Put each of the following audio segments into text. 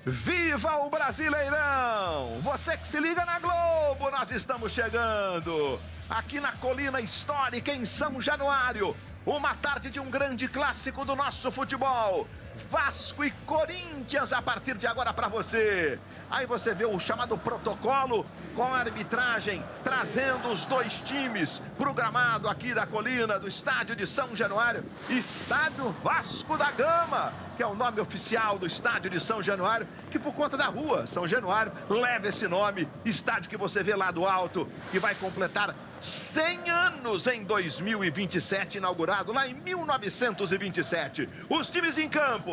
Viva o Brasileirão! Você que se liga na Globo, nós estamos chegando aqui na Colina Histórica em São Januário. Uma tarde de um grande clássico do nosso futebol. Vasco e Corinthians a partir de agora para você. Aí você vê o chamado protocolo com a arbitragem trazendo os dois times para o gramado aqui da colina do estádio de São Januário. Estádio Vasco da Gama, que é o nome oficial do estádio de São Januário, que por conta da rua São Januário leva esse nome. Estádio que você vê lá do alto, que vai completar 100 anos em 2027, inaugurado lá em 1927. Os times em campo.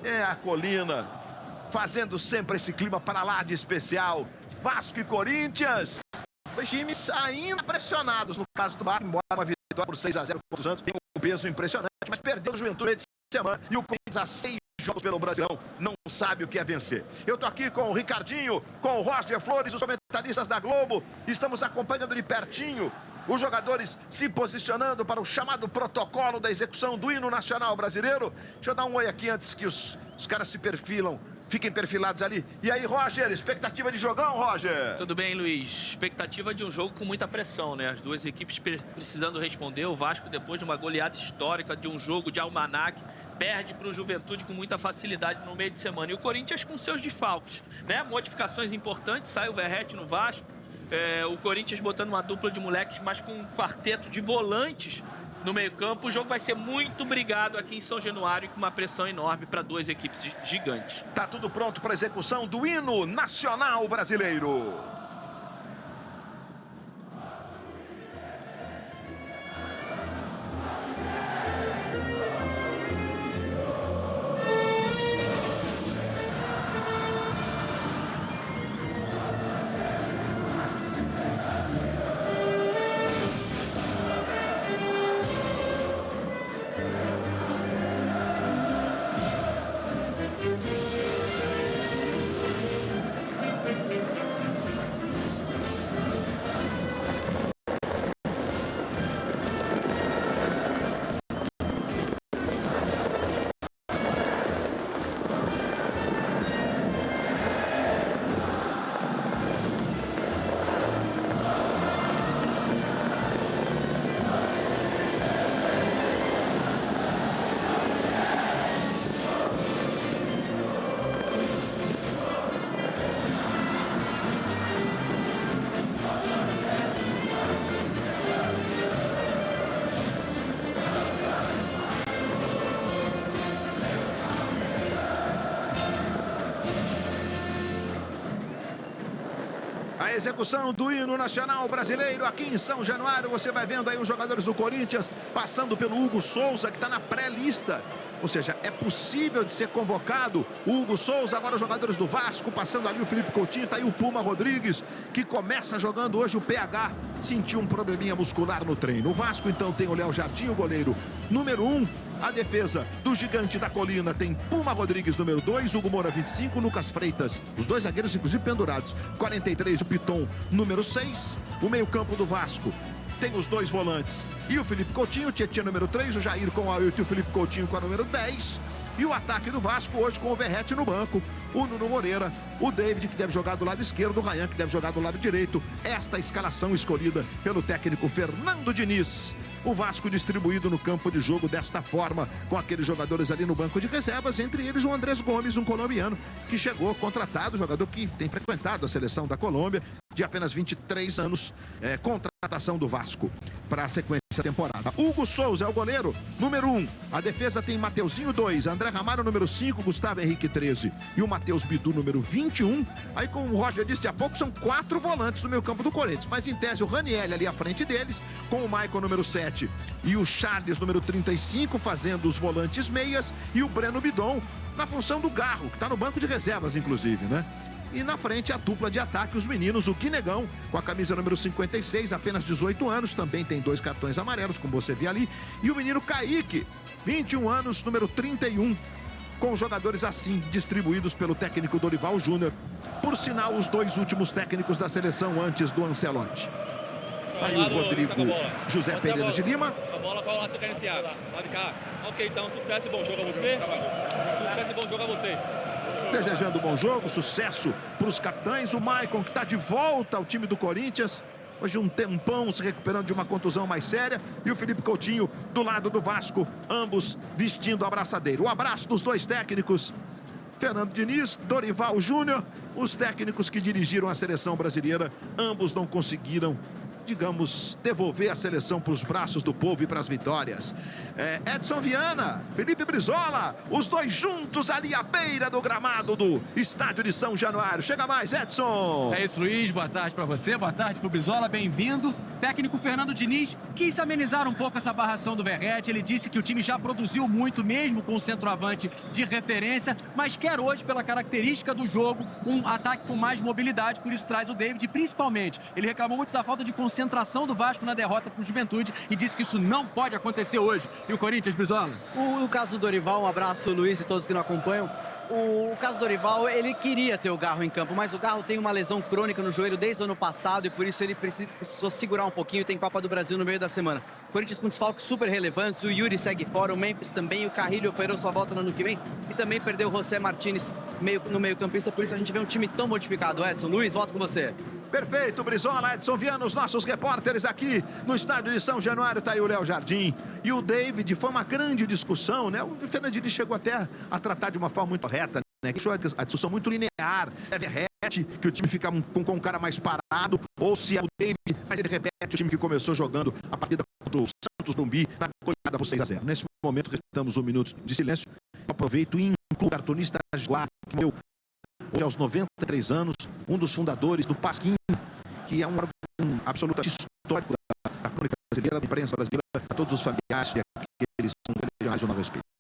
É a colina, fazendo sempre esse clima para lá de especial. Vasco e Corinthians. Dois times ainda pressionados. No caso do Vasco, embora uma vitória por 6-0 contra o Santos, tem um peso impressionante, mas perdeu o Juventude de semana. E o Corinthians a 6 jogos pelo Brasileirão não sabe o que é vencer. Eu tô aqui com o Ricardinho, com o Roger Flores, os comentaristas da Globo. Estamos acompanhando de pertinho os jogadores se posicionando para o chamado protocolo da execução do hino nacional brasileiro. Deixa eu dar um oi aqui antes que os caras se perfilam. Fiquem perfilados ali. E aí, Roger, expectativa de jogão, Roger? Tudo bem, Luiz. Expectativa de um jogo com muita pressão, né? As duas equipes precisando responder. O Vasco, depois de uma goleada histórica, de um jogo de almanaque, perde para o Juventude com muita facilidade no meio de semana. E o Corinthians com seus desfalques, né? Modificações importantes, sai o Verratti no Vasco. O Corinthians botando uma dupla de moleques, mas com um quarteto de volantes no meio-campo. O jogo vai ser muito brigado aqui em São Januário, com uma pressão enorme para duas equipes gigantes. Tá tudo pronto para a execução do hino nacional brasileiro. A execução do hino nacional brasileiro aqui em São Januário. Você vai vendo aí os jogadores do Corinthians passando pelo Hugo Souza, que está na pré-lista. Ou seja, é possível de ser convocado o Hugo Souza. Agora os jogadores do Vasco, passando ali o Felipe Coutinho. Está aí o Puma Rodrigues, que começa jogando hoje o PH. Sentiu um probleminha muscular no treino. O Vasco então tem o Léo Jardim, o goleiro número 1. A defesa do gigante da colina tem Puma Rodrigues, número 2, Hugo Moura, 25, Lucas Freitas, os dois zagueiros inclusive pendurados, 43, o Piton, número 6. O meio-campo do Vasco tem os dois volantes e o Felipe Coutinho, o Tietchan, número 3, o Jair com a 8 e o Felipe Coutinho com a número 10. E o ataque do Vasco hoje com o Verratti no banco, o Nuno Moreira, o David, que deve jogar do lado esquerdo, o Ryan, que deve jogar do lado direito. Esta escalação escolhida pelo técnico Fernando Diniz. O Vasco distribuído no campo de jogo desta forma, com aqueles jogadores ali no banco de reservas, entre eles o Andrés Gomes, um colombiano que chegou contratado, jogador que tem frequentado a seleção da Colômbia, de apenas 23 anos, contratação do Vasco para a sequência da temporada. Hugo Souza é o goleiro, número 1. A defesa tem Mateuzinho, 2, André Ramalho, número 5, Gustavo Henrique, 13 e o Matheus Bidu, número 21. Aí, como o Roger disse há pouco, são 4 volantes no meio campo do Corinthians, mas em tese o Raniel ali à frente deles, com o Maicon, número 7 e o Charles, número 35, fazendo os volantes meias, e o Breno Bidon na função do Garro, que está no banco de reservas, inclusive, né? E na frente a dupla de ataque, os meninos, o Guinegão, com a camisa número 56, apenas 18 anos, também tem 2 cartões amarelos, como você vê ali. E o menino Kaique, 21 anos, número 31, com jogadores assim, distribuídos pelo técnico Dorival Júnior. Por sinal, os 2 últimos técnicos da seleção antes do Ancelotti. Aí o Rodrigo José Pereira de Lima. A bola, qual lado você quer iniciar? Lá de cá. Ok, então, sucesso e bom jogo a você. Sucesso e bom jogo a você. desejando um bom jogo, sucesso para os capitães. O Maicon, que está de volta ao time do Corinthians, depois de um tempão se recuperando de uma contusão mais séria. E o Felipe Coutinho do lado do Vasco, ambos vestindo a abraçadeira. O abraço dos dois técnicos, Fernando Diniz, Dorival Júnior, os técnicos que dirigiram a seleção brasileira, ambos não conseguiram, digamos, devolver a seleção para os braços do povo e para as vitórias. Edson Viana, Felipe Brizola, os dois juntos ali à beira do gramado do estádio de São Januário. Chega mais, Edson! É isso, Luiz. Boa tarde para você, boa tarde para o Brizola, bem-vindo. Técnico Fernando Diniz quis amenizar um pouco essa barração do Verratti. Ele disse que o time já produziu muito, mesmo com o centroavante de referência, mas quer hoje, pela característica do jogo, um ataque com mais mobilidade, por isso traz o David, principalmente. Ele reclamou muito da falta de concentração do Vasco na derrota para o Juventude e disse que isso não pode acontecer hoje. E o Corinthians, Brizola? O caso do Dorival, um abraço, Luiz, e todos que não acompanham. O caso do Dorival, ele queria ter o Garro em campo, mas o Garro tem uma lesão crônica no joelho desde o ano passado e por isso ele precisou segurar um pouquinho. Tem Copa do Brasil no meio da semana. Corinthians com desfalques super relevantes, o Yuri segue fora, o Memphis também, o Carrilho operou sua volta no ano que vem e também perdeu o José Martínez no meio-campista, por isso a gente vê um time tão modificado. Edson, Luiz, volto com você. Perfeito, Brizola, Edson Viana, os nossos repórteres aqui no estádio de São Januário. Tá aí o Léo Jardim e o David. Foi uma grande discussão, né? O Fernandinho chegou até a tratar de uma forma muito correta, né? Que a discussão muito linear. É Verratti, que o time fica com um cara mais parado, ou se é o David, mas ele repete o time que começou jogando a partida contra o Santos Dumbi, na goleada por 6-0. Nesse momento, respeitamos 1 minuto de silêncio. Aproveito e incluo o cartunista Jaguar, que morreu hoje aos 93 anos, um dos fundadores do Pasquim, que é um órgão absolutamente histórico da crônica brasileira, da imprensa brasileira, a todos os familiares que eles são regionais ao respeito.